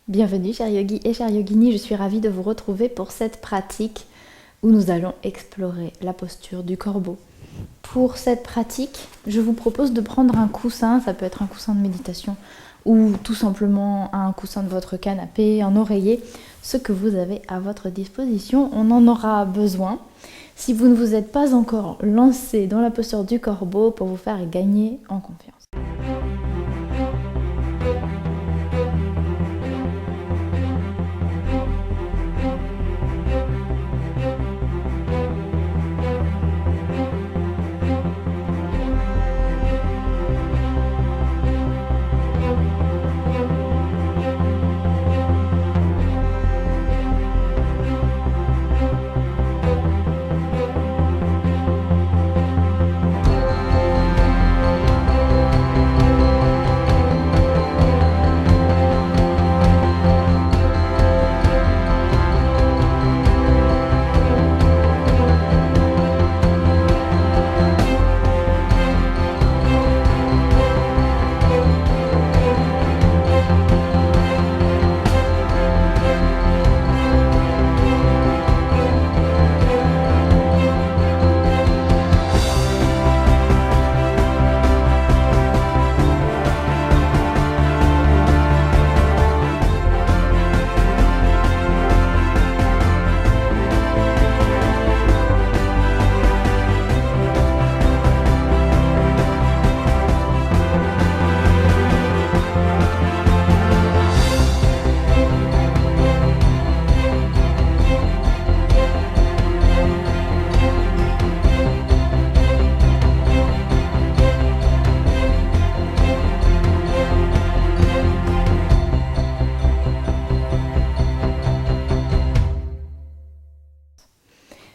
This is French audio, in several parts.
Bienvenue chers yogis et chères yoginis, je suis ravie de vous retrouver pour cette pratique où nous allons explorer la posture du corbeau. Pour cette pratique, je vous propose de prendre un coussin, ça peut être un coussin de méditation ou tout simplement un coussin de votre canapé, un oreiller, ce que vous avez à votre disposition, on en aura besoin. Si vous ne vous êtes pas encore lancé dans la posture du corbeau pour vous faire gagner en confiance.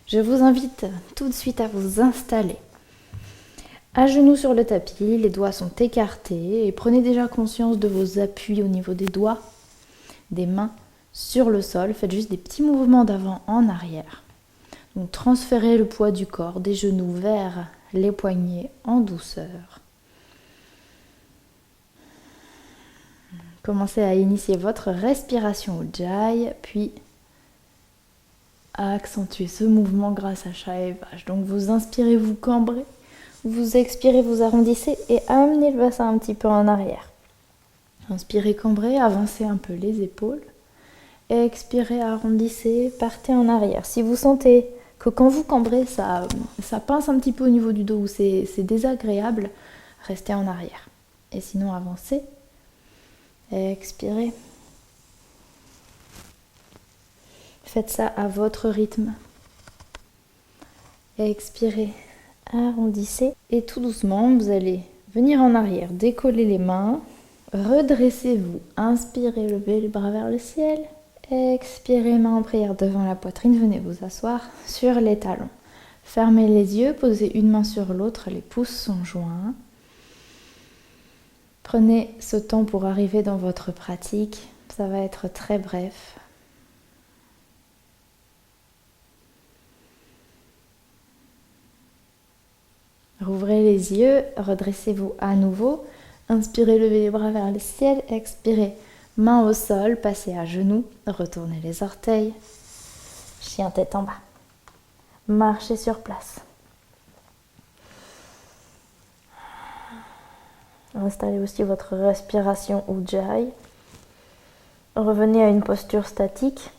Je vous invite tout de suite à vous installer. À genoux sur le tapis, les doigts sont écartés et prenez déjà conscience de vos appuis au niveau des doigts, des mains sur le sol. Faites juste des petits mouvements d'avant en arrière. Donc transférez le poids du corps des genoux vers les poignets en douceur. Commencez à initier votre respiration Ujjayi, puis à accentuer ce mouvement grâce à Shavasana. Donc vous inspirez, vous cambrez, vous expirez, vous arrondissez et amenez le bassin un petit peu en arrière. Inspirez, cambrez, avancez un peu les épaules. Expirez, arrondissez, partez en arrière. Si vous sentez que quand vous cambrez, ça pince un petit peu au niveau du dos ou c'est désagréable, restez en arrière. Et sinon avancez, expirez. Faites ça à votre rythme. Expirez, arrondissez. Et tout doucement, vous allez venir en arrière, décoller les mains. Redressez-vous. Inspirez, levez les bras vers le ciel. Expirez, main en prière devant la poitrine. Venez vous asseoir sur les talons. Fermez les yeux, posez une main sur l'autre. Les pouces sont joints. Prenez ce temps pour arriver dans votre pratique. Ça va être très bref. Rouvrez les yeux, redressez-vous à nouveau. Inspirez, levez les bras vers le ciel. Expirez, main au sol, passez à genoux. Retournez les orteils. Chien tête en bas. Marchez sur place. Installez aussi votre respiration Ujjayi. Revenez à une posture statique.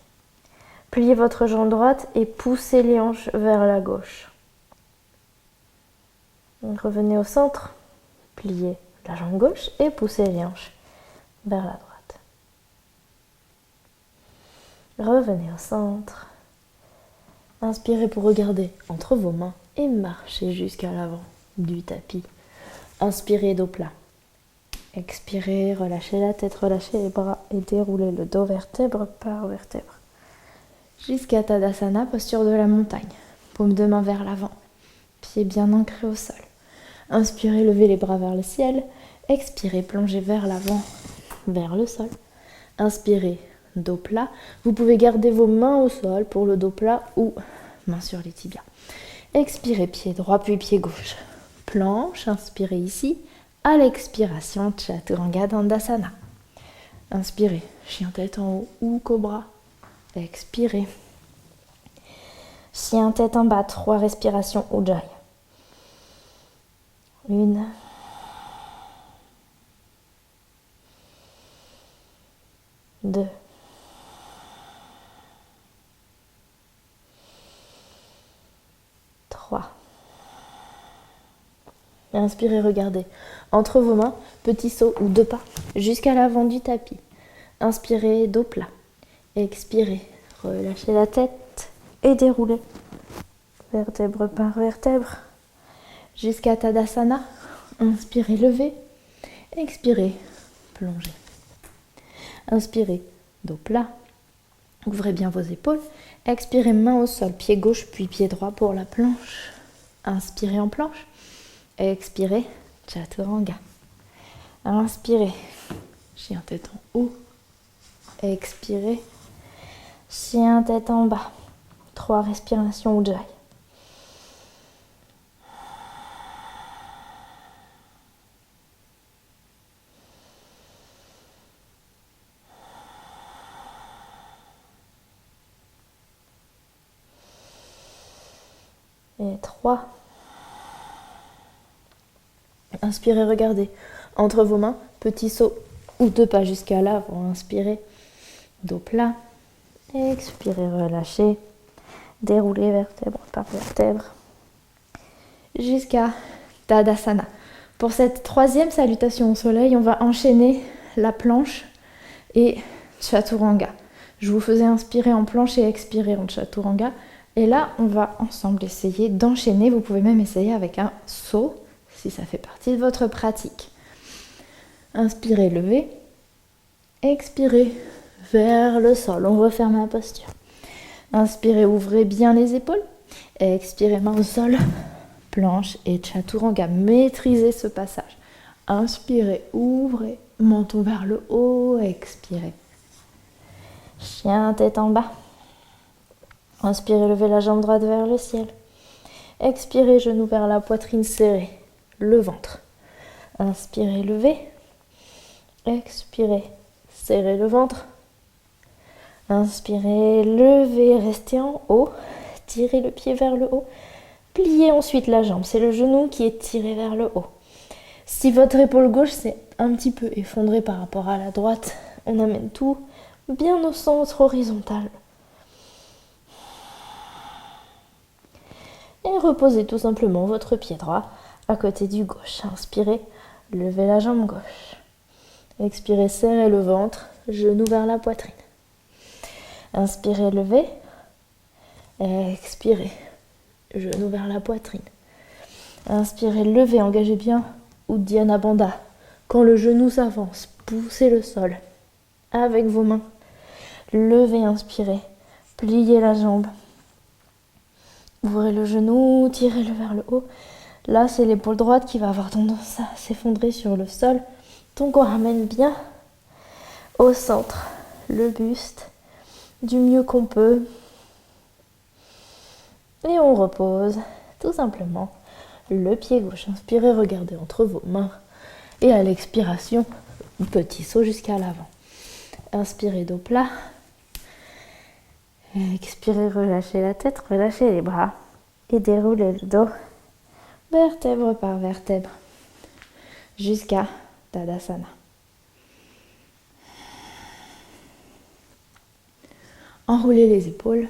Pliez votre jambe droite et poussez les hanches vers la gauche. Revenez au centre, pliez la jambe gauche et poussez les hanches vers la droite. Revenez au centre. Inspirez pour regarder entre vos mains et marchez jusqu'à l'avant du tapis. Inspirez, dos plat. Expirez, relâchez la tête, relâchez les bras et déroulez le dos vertèbre par vertèbre. Jusqu'à Tadasana, posture de la montagne. Paume de main vers l'avant. Pieds bien ancrés au sol. Inspirez, levez les bras vers le ciel. Expirez, plongez vers l'avant, vers le sol. Inspirez, dos plat. Vous pouvez garder vos mains au sol pour le dos plat ou mains sur les tibias. Expirez, pied droit puis pied gauche. Planche, inspirez ici. À l'expiration, Chaturanga Dandasana. Inspirez, chien tête en haut ou cobra. Expirez. Chien tête en bas, 3 respirations Ujjayi. 1, 2, 3. Inspirez, regardez. Entre vos mains, petit saut ou 2 pas jusqu'à l'avant du tapis. Inspirez, dos plat. Expirez, relâchez la tête et déroulez. Vertèbre par vertèbre. Jusqu'à Tadasana. Inspirez, levez. Expirez, plongez. Inspirez, dos plat. Ouvrez bien vos épaules. Expirez, main au sol, pied gauche puis pied droit pour la planche. Inspirez en planche. Expirez, Chaturanga. Inspirez, chien tête en haut. Expirez, chien tête en bas. 3 respirations Ujjayi. Et 3. Inspirez, regardez. Entre vos mains, petit saut ou 2 pas jusqu'à l'avant. Inspirez, dos plat. Expirez, relâchez. Déroulez vertèbre par vertèbre. Jusqu'à Tadasana. Pour cette 3e salutation au soleil, on va enchaîner la planche et Chaturanga. Je vous faisais inspirer en planche et expirer en Chaturanga. Et là, on va ensemble essayer d'enchaîner. Vous pouvez même essayer avec un saut, si ça fait partie de votre pratique. Inspirez, levez. Expirez, vers le sol. On referme la posture. Inspirez, ouvrez bien les épaules. Expirez, main au sol. Planche et Chaturanga. Maîtrisez ce passage. Inspirez, ouvrez. Menton vers le haut. Expirez. Chien tête en bas. Inspirez, levez la jambe droite vers le ciel. Expirez, genou vers la poitrine serrée. Le ventre. Inspirez, levez. Expirez, serrez le ventre. Inspirez, levez, restez en haut. Tirez le pied vers le haut. Pliez ensuite la jambe. C'est le genou qui est tiré vers le haut. Si votre épaule gauche s'est un petit peu effondrée par rapport à la droite, on amène tout bien au centre horizontal. Et reposez tout simplement votre pied droit à côté du gauche. Inspirez, levez la jambe gauche. Expirez, serrez le ventre, genou vers la poitrine. Inspirez, levez. Expirez, genou vers la poitrine. Inspirez, levez, engagez bien Uddiyana Bandha. Quand le genou s'avance, poussez le sol avec vos mains. Levez, inspirez, pliez la jambe. Ouvrez le genou, tirez-le vers le haut. Là, c'est l'épaule droite qui va avoir tendance à s'effondrer sur le sol. Donc, on ramène bien au centre le buste du mieux qu'on peut. Et on repose tout simplement le pied gauche. Inspirez, regardez entre vos mains. Et à l'expiration, petit saut jusqu'à l'avant. Inspirez, dos plat. Expirez, relâchez la tête, relâchez les bras et déroulez le dos, vertèbre par vertèbre, jusqu'à Tadasana. Enroulez les épaules.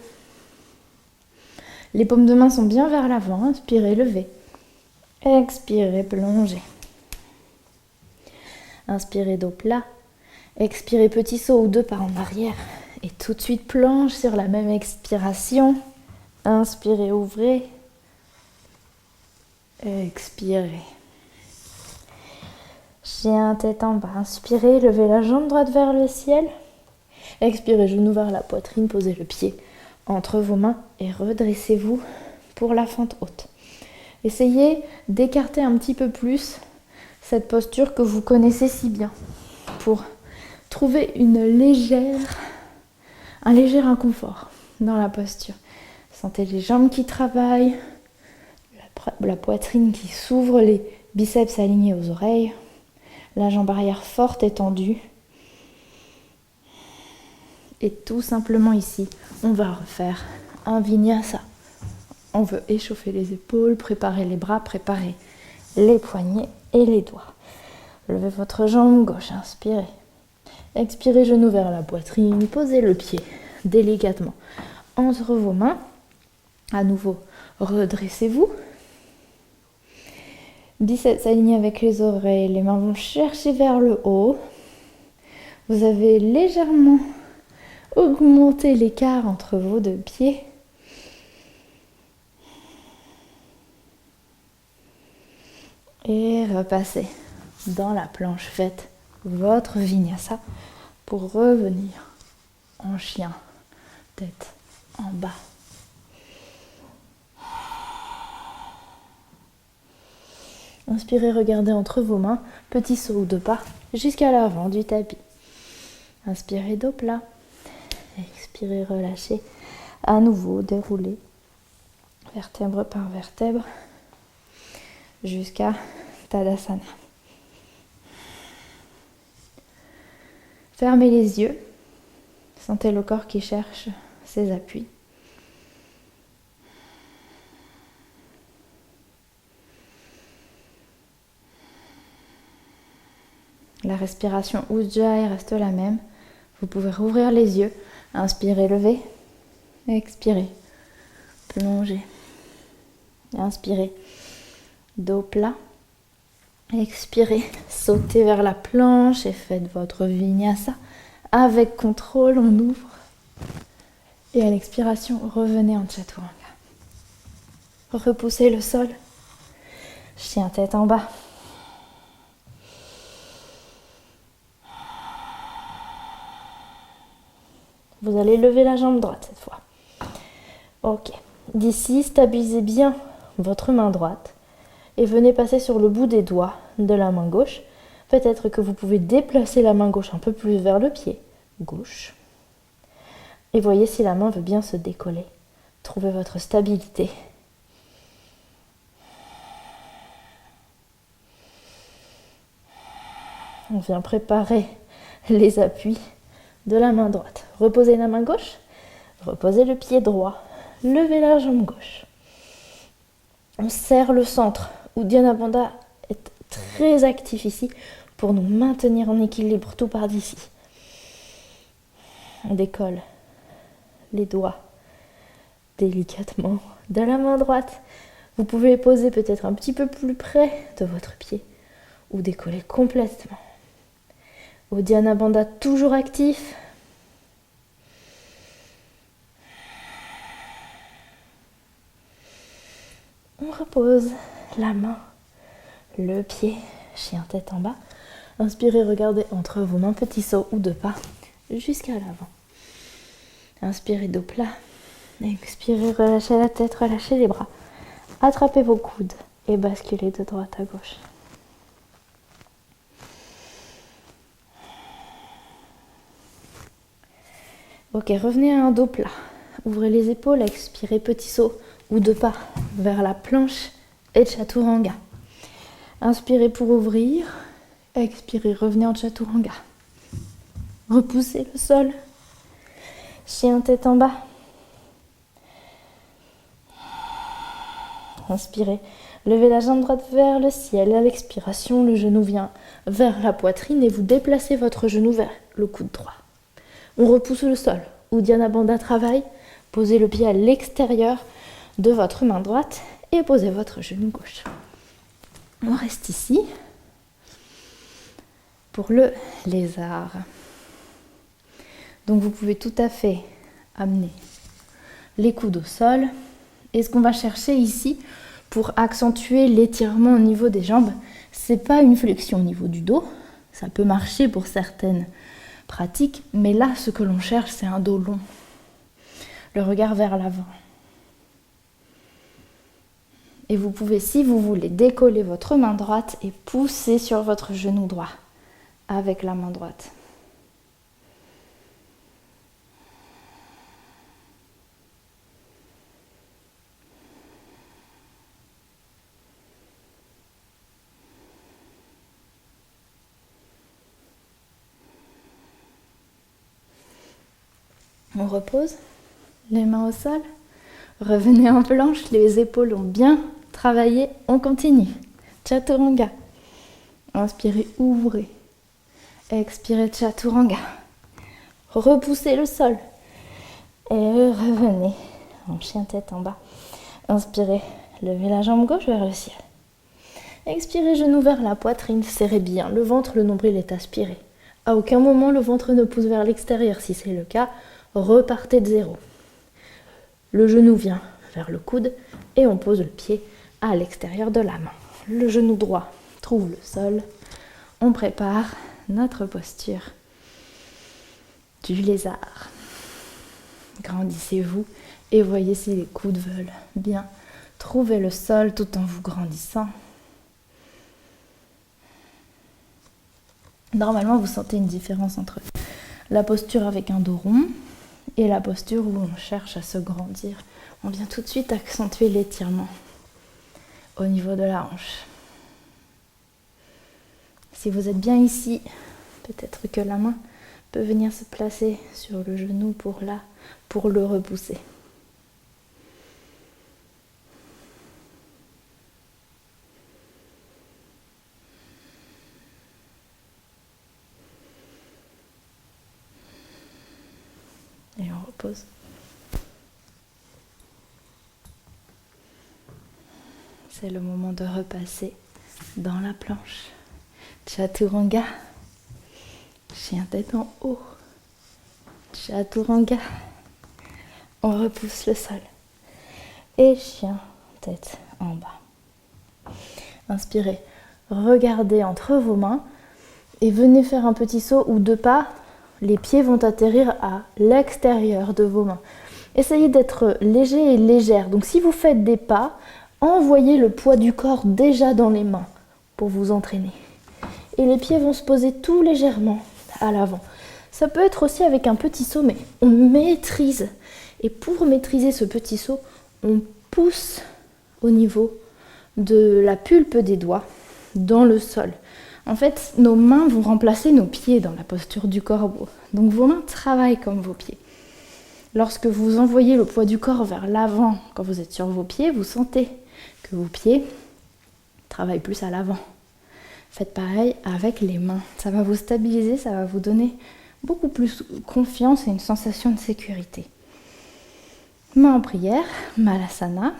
Les paumes de main sont bien vers l'avant. Inspirez, levez. Expirez, plongez. Inspirez, dos plat. Expirez, petit saut ou 2 pas en arrière. Et tout de suite, planche sur la même expiration. Inspirez, ouvrez. Expirez. Chien tête en bas. Inspirez, levez la jambe droite vers le ciel. Expirez, genou vers la poitrine. Posez le pied entre vos mains et redressez-vous pour la fente haute. Essayez d'écarter un petit peu plus cette posture que vous connaissez si bien pour trouver un léger inconfort dans la posture. Sentez les jambes qui travaillent, la poitrine qui s'ouvre, les biceps alignés aux oreilles, la jambe arrière forte et tendue. Et tout simplement ici, on va refaire un vinyasa. On veut échauffer les épaules, préparer les bras, préparer les poignets et les doigts. Levez votre jambe gauche, inspirez. Expirez, genou vers la poitrine, posez le pied délicatement entre vos mains. À nouveau, redressez-vous. Biceps alignés avec les oreilles, les mains vont chercher vers le haut. Vous avez légèrement augmenté l'écart entre vos deux pieds. Et repassez dans la planche, faites votre vinyasa pour revenir en chien, tête en bas. Inspirez, regardez entre vos mains, petit saut ou deux pas jusqu'à l'avant du tapis. Inspirez, dos plat. Expirez, relâchez. À nouveau, déroulez vertèbre par vertèbre jusqu'à Tadasana. Fermez les yeux. Sentez le corps qui cherche ses appuis. La respiration Ujjayi reste la même. Vous pouvez rouvrir les yeux. Inspirez, levez. Expirez. Plongez. Inspirez. Dos plat. Expirez. Sautez vers la planche et faites votre vinyasa. Avec contrôle, on ouvre. Et à l'expiration, revenez en chaturanga. Repoussez le sol. Chien tête en bas. Vous allez lever la jambe droite cette fois. Ok. D'ici, stabilisez bien votre main droite et venez passer sur le bout des doigts de la main gauche. Peut-être que vous pouvez déplacer la main gauche un peu plus vers le pied gauche. Et voyez si la main veut bien se décoller. Trouvez votre stabilité. On vient préparer les appuis de la main droite. Reposez la main gauche, reposez le pied droit, levez la jambe gauche. On serre le centre. Uddiyana Bandha est très actif ici pour nous maintenir en équilibre tout par d'ici. On décolle les doigts délicatement de la main droite. Vous pouvez les poser peut-être un petit peu plus près de votre pied ou décoller complètement. Uddiyana Bandha toujours actif. On repose la main, le pied, chien tête en bas. Inspirez, regardez entre vos mains, petit saut ou deux pas jusqu'à l'avant. Inspirez, dos plat. Expirez, relâchez la tête, relâchez les bras. Attrapez vos coudes et basculez de droite à gauche. Ok, revenez à un dos plat. Ouvrez les épaules, expirez, petit saut ou deux pas vers la planche et chaturanga. Inspirez pour ouvrir, expirez, revenez en chaturanga. Repoussez le sol. Chien tête en bas. Inspirez, levez la jambe droite vers le ciel. À l'expiration, le genou vient vers la poitrine et vous déplacez votre genou vers le coude droit. On repousse le sol. Uddiyana Bandha travaille. Posez le pied à l'extérieur de votre main droite et posez votre genou gauche. On reste ici pour le lézard. Donc vous pouvez tout à fait amener les coudes au sol. Et ce qu'on va chercher ici pour accentuer l'étirement au niveau des jambes, c'est pas une flexion au niveau du dos. Ça peut marcher pour certaines pratiques, mais là ce que l'on cherche c'est un dos long. Le regard vers l'avant. Et vous pouvez, si vous voulez, décoller votre main droite et pousser sur votre genou droit avec la main droite. On repose, les mains au sol. Revenez en planche, les épaules ont bien travaillé. On continue. Chaturanga. Inspirez, ouvrez. Expirez, Chaturanga. Repoussez le sol. Et revenez en chien tête en bas. Inspirez, levez la jambe gauche vers le ciel. Expirez, genoux vers la poitrine, serrez bien le ventre, le nombril est aspiré. À aucun moment le ventre ne pousse vers l'extérieur. Si c'est le cas, repartez de zéro. Le genou vient vers le coude et on pose le pied à l'extérieur de la main. Le genou droit trouve le sol. On prépare notre posture du lézard. Grandissez-vous et voyez si les coudes veulent bien trouver le sol tout en vous grandissant. Normalement, vous sentez une différence entre la posture avec un dos rond et la posture où on cherche à se grandir. On vient tout de suite accentuer l'étirement au niveau de la hanche. Si vous êtes bien ici, peut-être que la main peut venir se placer sur le genou pour le repousser. Et on repose. C'est le moment de repasser dans la planche. Chaturanga. Chien tête en haut. Chaturanga. On repousse le sol. Et chien tête en bas. Inspirez. Regardez entre vos mains et venez faire un petit saut ou 2 pas. Les pieds vont atterrir à l'extérieur de vos mains. Essayez d'être léger et légère. Donc si vous faites des pas, envoyez le poids du corps déjà dans les mains pour vous entraîner. Et les pieds vont se poser tout légèrement à l'avant. Ça peut être aussi avec un petit saut, mais on maîtrise. Et pour maîtriser ce petit saut, on pousse au niveau de la pulpe des doigts dans le sol. En fait, nos mains vont remplacer nos pieds dans la posture du corbeau. Donc vos mains travaillent comme vos pieds. Lorsque vous envoyez le poids du corps vers l'avant, quand vous êtes sur vos pieds, vous sentez que vos pieds travaillent plus à l'avant. Faites pareil avec les mains. Ça va vous stabiliser, ça va vous donner beaucoup plus confiance et une sensation de sécurité. Main en prière, Malasana.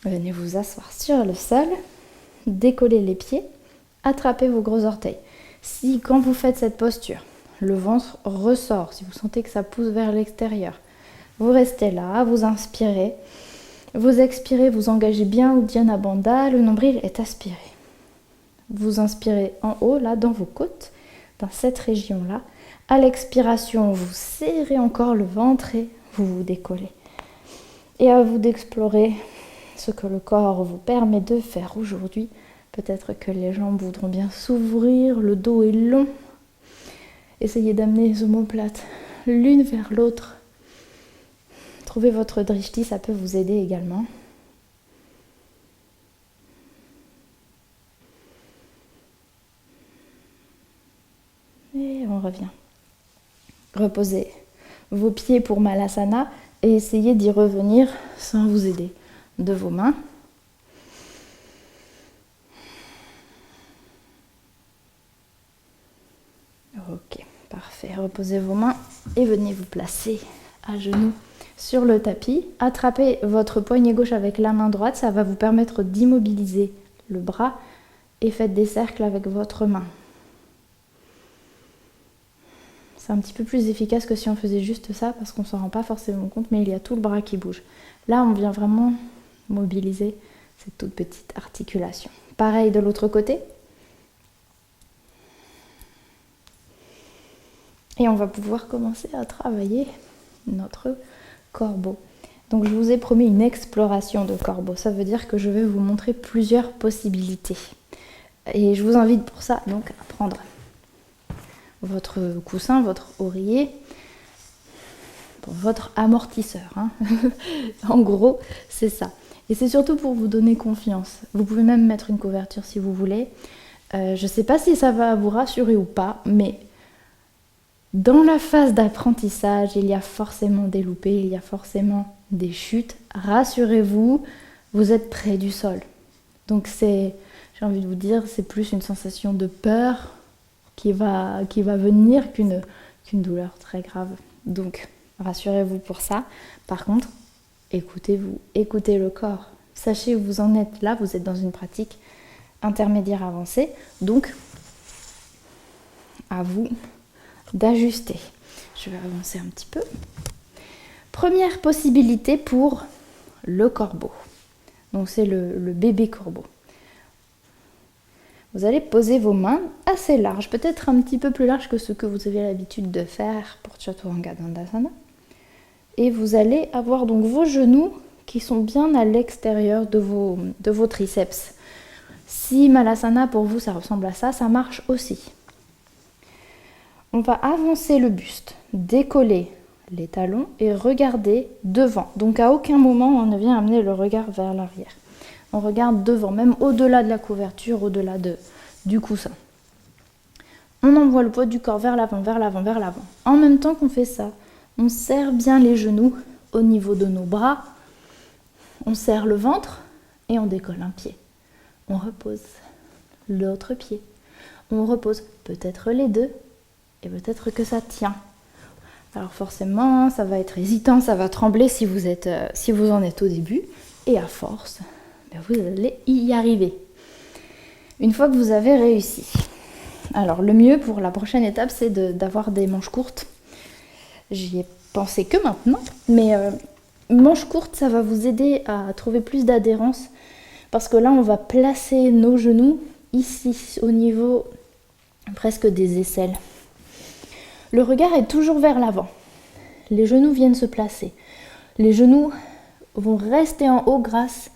Venez vous asseoir sur le sol, décollez les pieds, attrapez vos gros orteils. Si quand vous faites cette posture, le ventre ressort, si vous sentez que ça pousse vers l'extérieur, vous restez là, vous inspirez, vous expirez, vous engagez bien Uddiyana Bandha, le nombril est aspiré. Vous inspirez en haut, là, dans vos côtes, dans cette région-là. À l'expiration, vous serrez encore le ventre et vous vous décollez. Et à vous d'explorer ce que le corps vous permet de faire aujourd'hui. Peut-être que les jambes voudront bien s'ouvrir, le dos est long. Essayez d'amener les omoplates l'une vers l'autre. Trouvez votre drishti, ça peut vous aider également. Et on revient. Reposez vos pieds pour Malasana et essayez d'y revenir sans vous aider de vos mains. Ok, parfait. Reposez vos mains et venez vous placer à genoux sur le tapis. Attrapez votre poignet gauche avec la main droite, ça va vous permettre d'immobiliser le bras et faites des cercles avec votre main. C'est un petit peu plus efficace que si on faisait juste ça parce qu'on ne s'en rend pas forcément compte, mais il y a tout le bras qui bouge. Là, on vient vraiment mobiliser cette toute petite articulation. Pareil de l'autre côté. Et on va pouvoir commencer à travailler notre corbeau. Donc je vous ai promis une exploration de corbeau. Ça veut dire que je vais vous montrer plusieurs possibilités. Et je vous invite pour ça donc à prendre votre coussin, votre oreiller, votre amortisseur. En gros, c'est ça. Et c'est surtout pour vous donner confiance. Vous pouvez même mettre une couverture si vous voulez. Je ne sais pas si ça va vous rassurer ou pas, mais dans la phase d'apprentissage, il y a forcément des loupés, il y a forcément des chutes. Rassurez-vous, vous êtes près du sol. Donc j'ai envie de vous dire, c'est plus une sensation de peur qui va venir qu'une douleur très grave. Donc rassurez-vous pour ça. Par contre, écoutez-vous, écoutez le corps. Sachez où vous en êtes là, vous êtes dans une pratique intermédiaire avancée. Donc, à vous d'ajuster. Je vais avancer un petit peu. Première possibilité pour le corbeau. Donc c'est le bébé corbeau. Vous allez poser vos mains assez larges, peut-être un petit peu plus larges que ce que vous avez l'habitude de faire pour Chaturanga Dandasana. Et vous allez avoir donc vos genoux qui sont bien à l'extérieur de vos triceps. Si Malasana pour vous ça ressemble à ça, ça marche aussi. On va avancer le buste, décoller les talons et regarder devant. Donc à aucun moment on ne vient amener le regard vers l'arrière. On regarde devant, même au-delà de la couverture, au-delà du coussin. On envoie le poids du corps vers l'avant, vers l'avant, vers l'avant. En même temps qu'on fait ça, on serre bien les genoux au niveau de nos bras. On serre le ventre et on décolle un pied. On repose l'autre pied. On repose peut-être les deux et peut-être que ça tient. Alors forcément, ça va être hésitant, ça va trembler si vous en êtes au début. Et à force, vous allez y arriver. Une fois que vous avez réussi. Alors le mieux pour la prochaine étape, c'est d'avoir des manches courtes. J'y ai pensé que maintenant, mais manches courtes, ça va vous aider à trouver plus d'adhérence. Parce que là, on va placer nos genoux ici, au niveau presque des aisselles. Le regard est toujours vers l'avant. Les genoux viennent se placer. Les genoux vont rester en haut grâce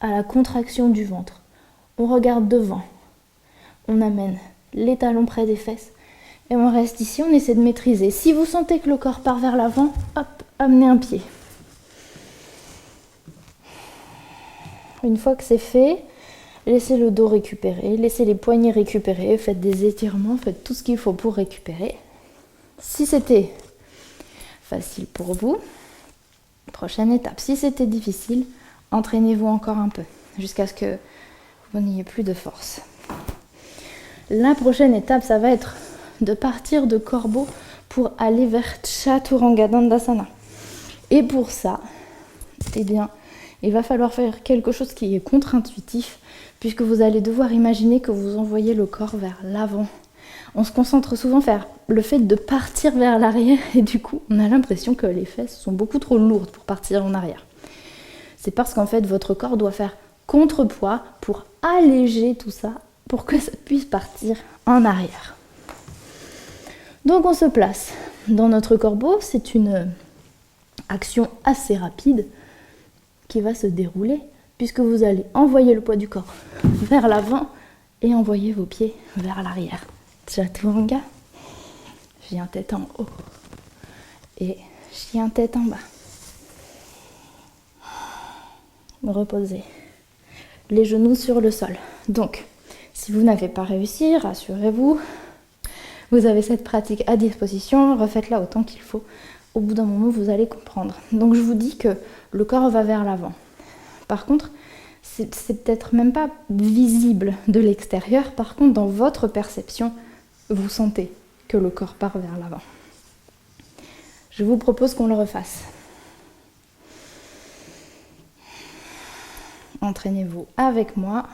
à la contraction du ventre. On regarde devant. On amène les talons près des fesses. Et on reste ici, on essaie de maîtriser. Si vous sentez que le corps part vers l'avant, hop, amenez un pied. Une fois que c'est fait, laissez le dos récupérer, laissez les poignets récupérer, faites des étirements, faites tout ce qu'il faut pour récupérer. Si c'était facile pour vous, prochaine étape. Si c'était difficile, entraînez-vous encore un peu, jusqu'à ce que vous n'ayez plus de force. La prochaine étape, ça va être de partir de corbeau pour aller vers Chaturanga Dandasana. Et pour ça, eh bien, il va falloir faire quelque chose qui est contre-intuitif, puisque vous allez devoir imaginer que vous envoyez le corps vers l'avant. On se concentre souvent sur le fait de partir vers l'arrière et du coup, on a l'impression que les fesses sont beaucoup trop lourdes pour partir en arrière. C'est parce qu'en fait, votre corps doit faire contrepoids pour alléger tout ça, pour que ça puisse partir en arrière. Donc on se place dans notre corbeau, c'est une action assez rapide qui va se dérouler puisque vous allez envoyer le poids du corps vers l'avant et envoyer vos pieds vers l'arrière. Chaturanga, chien tête en haut et chien tête en bas. Reposez les genoux sur le sol. Donc, si vous n'avez pas réussi, rassurez-vous, vous avez cette pratique à disposition, refaites-la autant qu'il faut. Au bout d'un moment, vous allez comprendre. Donc, je vous dis que le corps va vers l'avant. Par contre, c'est peut-être même pas visible de l'extérieur. Par contre, dans votre perception, vous sentez que le corps part vers l'avant. Je vous propose qu'on le refasse. Entraînez-vous avec moi.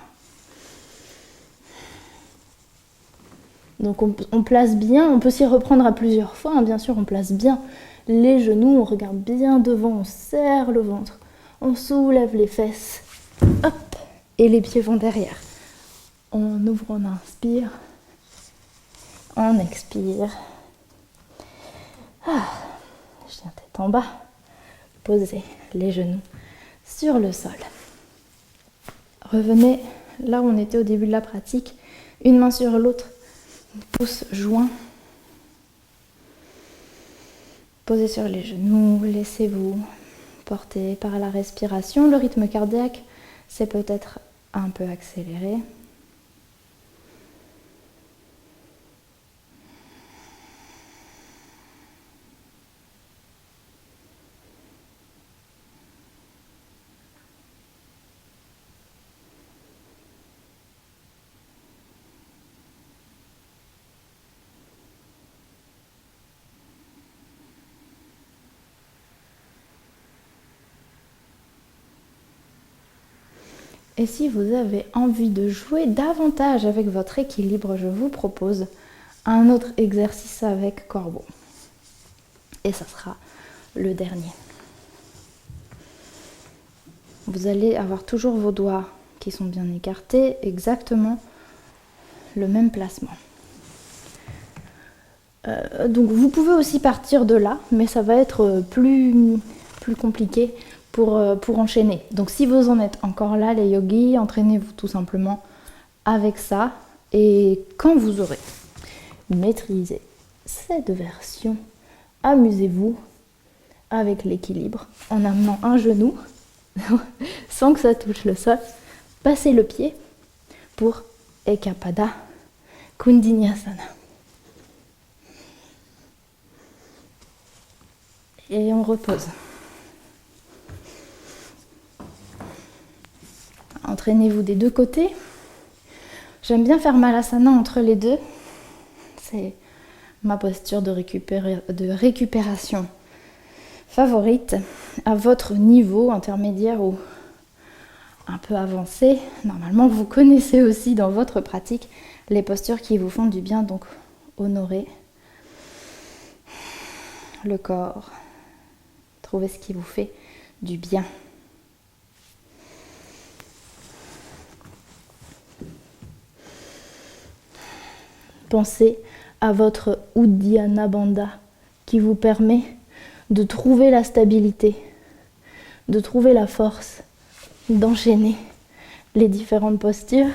Donc on place bien, on peut s'y reprendre à plusieurs fois, hein, bien sûr, on place bien les genoux, on regarde bien devant, on serre le ventre, on soulève les fesses, hop, et les pieds vont derrière. On ouvre, on inspire, on expire. Chien tête en bas, posez les genoux sur le sol. Revenez là où on était au début de la pratique, une main sur l'autre, pouce joint. Posez sur les genoux, laissez-vous porter par la respiration. Le rythme cardiaque, c'est peut-être un peu accéléré. Et si vous avez envie de jouer davantage avec votre équilibre, je vous propose un autre exercice avec corbeau. Et ça sera le dernier. Vous allez avoir toujours vos doigts qui sont bien écartés, exactement le même placement. Donc vous pouvez aussi partir de là, mais ça va être plus compliqué pour enchaîner. Donc si vous en êtes encore là, les yogis, entraînez-vous tout simplement avec ça. Et quand vous aurez maîtrisé cette version, amusez-vous avec l'équilibre en amenant un genou sans que ça touche le sol. Passez le pied pour Ekapada Kundinyasana. Et on repose. Entraînez-vous des deux côtés. J'aime bien faire Malasana entre les deux. C'est ma posture de récupération favorite. À votre niveau intermédiaire ou un peu avancé, normalement vous connaissez aussi dans votre pratique les postures qui vous font du bien, donc honorez le corps. Trouvez ce qui vous fait du bien. Pensez à votre Uddiyana Bandha qui vous permet de trouver la stabilité, de trouver la force, d'enchaîner les différentes postures.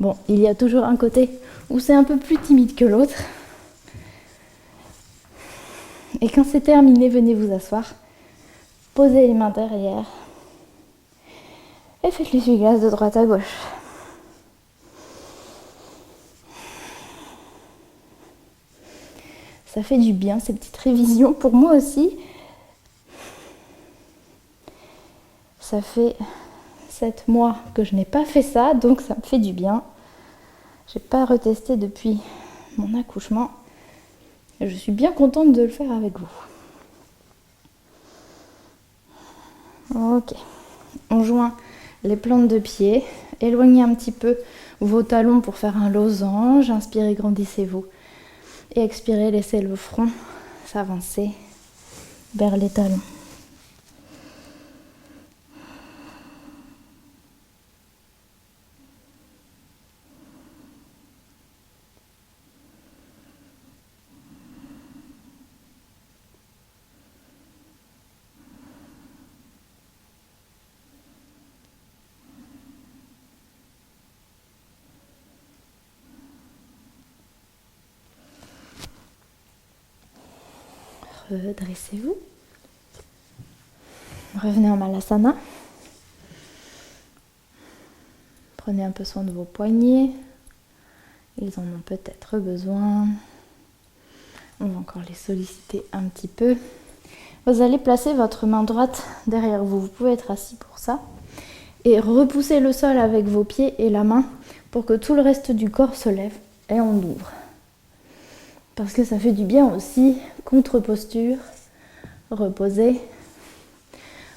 Bon, il y a toujours un côté où c'est un peu plus timide que l'autre. Et quand c'est terminé, venez vous asseoir, posez les mains derrière et faites l'essuie-glace de droite à gauche. Ça fait du bien, ces petites révisions, pour moi aussi. Ça fait 7 mois que je n'ai pas fait ça, donc ça me fait du bien. Je n'ai pas retesté depuis mon accouchement. Et je suis bien contente de le faire avec vous. Ok. On joint les plantes de pied. Éloignez un petit peu vos talons pour faire un losange. Inspirez, grandissez-vous. Et expirez, laissez le front s'avancer vers les talons. Redressez-vous. Revenez en Malasana. Prenez un peu soin de vos poignets. Ils en ont peut-être besoin. On va encore les solliciter un petit peu. Vous allez placer votre main droite derrière vous. Vous pouvez être assis pour ça. Et repousser le sol avec vos pieds et la main pour que tout le reste du corps se lève. Et on ouvre. Parce que ça fait du bien aussi. Contre-posture. Reposez.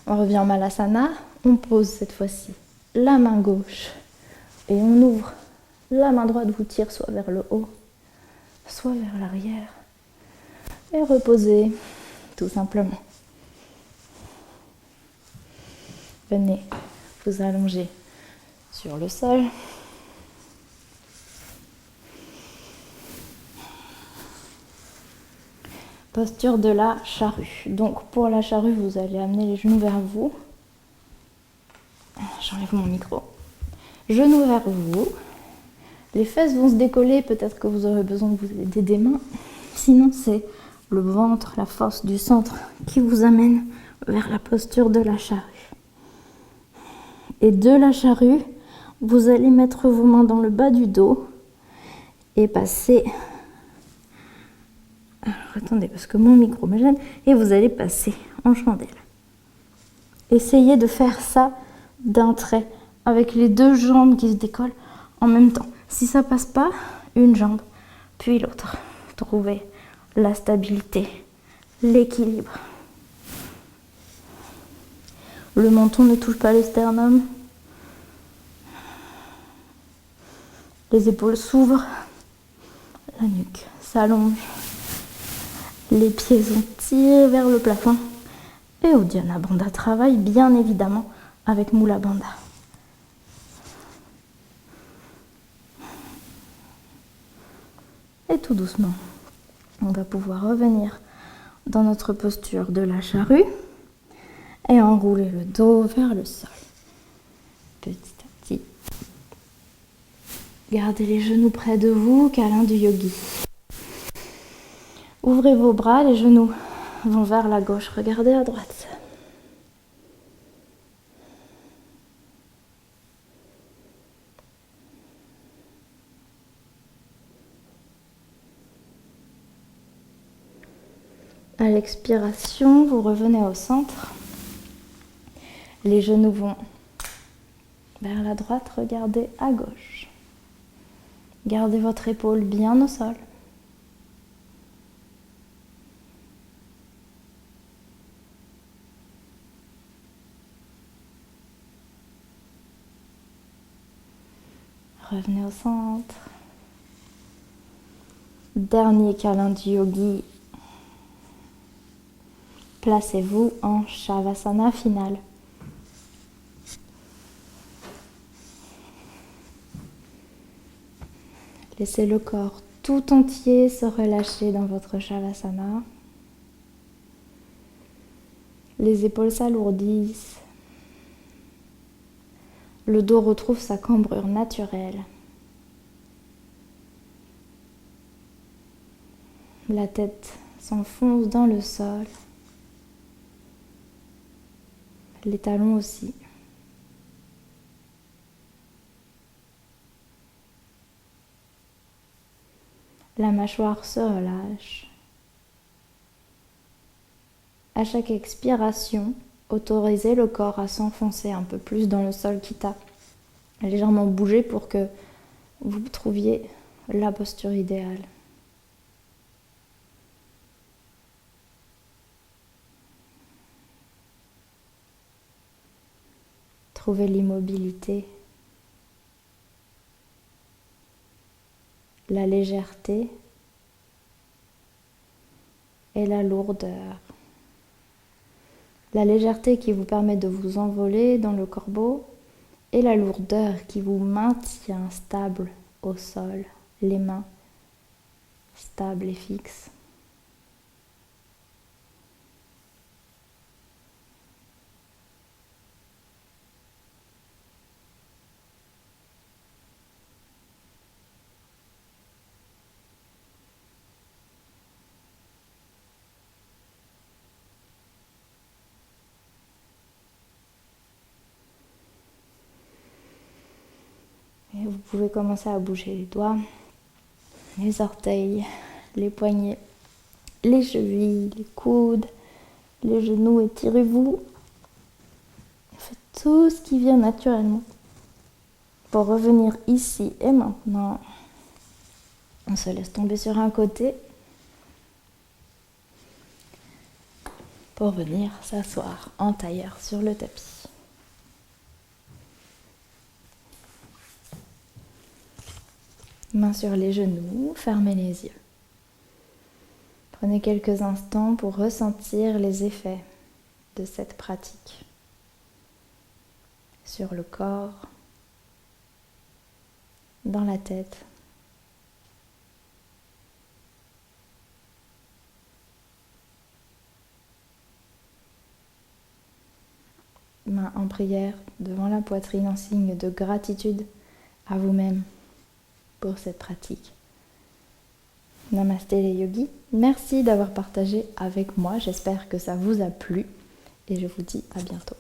On revient en Malasana. On pose cette fois-ci la main gauche. Et on ouvre. La main droite vous tire soit vers le haut, soit vers l'arrière. Et reposez, tout simplement. Venez vous allonger sur le sol. Posture de la charrue. Donc pour la charrue, vous allez amener les genoux vers vous. J'enlève mon micro. Genoux vers vous. Les fesses vont se décoller, peut-être que vous aurez besoin de vous aider des mains. Sinon, c'est le ventre, la force du centre qui vous amène vers la posture de la charrue. Et de la charrue, vous allez mettre vos mains dans le bas du dos et passer... Alors, attendez, parce que mon micro me gêne. Et vous allez passer en chandelle. Essayez de faire ça d'un trait, avec les deux jambes qui se décollent en même temps. Si ça passe pas, une jambe, puis l'autre. Trouvez la stabilité l'équilibre. Le menton ne touche pas le sternum. Les épaules s'ouvrent. La nuque s'allonge. Les pieds sont tirés vers le plafond. Et Uddiyana Bandha travaille bien évidemment avec Mula Bandha. Et tout doucement, on va pouvoir revenir dans notre posture de la charrue et enrouler le dos vers le sol. Petit à petit. Gardez les genoux près de vous, câlin du yogi. Ouvrez vos bras, les genoux vont vers la gauche, regardez à droite. À l'expiration, vous revenez au centre. Les genoux vont vers la droite, regardez à gauche. Gardez votre épaule bien au sol. Revenez au centre. Dernier câlin du yogi. Placez-vous en Shavasana final. Laissez le corps tout entier se relâcher dans votre Shavasana. Les épaules s'alourdissent. Le dos retrouve sa cambrure naturelle. La tête s'enfonce dans le sol. Les talons aussi. La mâchoire se relâche. À chaque expiration, autorisez le corps à s'enfoncer un peu plus dans le sol, quitte à légèrement bouger pour que vous trouviez la posture idéale. Trouvez l'immobilité, la légèreté et la lourdeur. La légèreté qui vous permet de vous envoler dans le corbeau et la lourdeur qui vous maintient stable au sol, les mains stables et fixes. Et vous pouvez commencer à bouger les doigts, les orteils, les poignets, les chevilles, les coudes, les genoux. Étirez-vous. Faites tout ce qui vient naturellement. Pour revenir ici et maintenant, on se laisse tomber sur un côté pour venir s'asseoir en tailleur sur le tapis. Mains sur les genoux, fermez les yeux. Prenez quelques instants pour ressentir les effets de cette pratique sur le corps, dans la tête. Mains en prière devant la poitrine en signe de gratitude à vous-même pour cette pratique. Namasté les yogis, merci d'avoir partagé avec moi, j'espère que ça vous a plu et je vous dis à bientôt.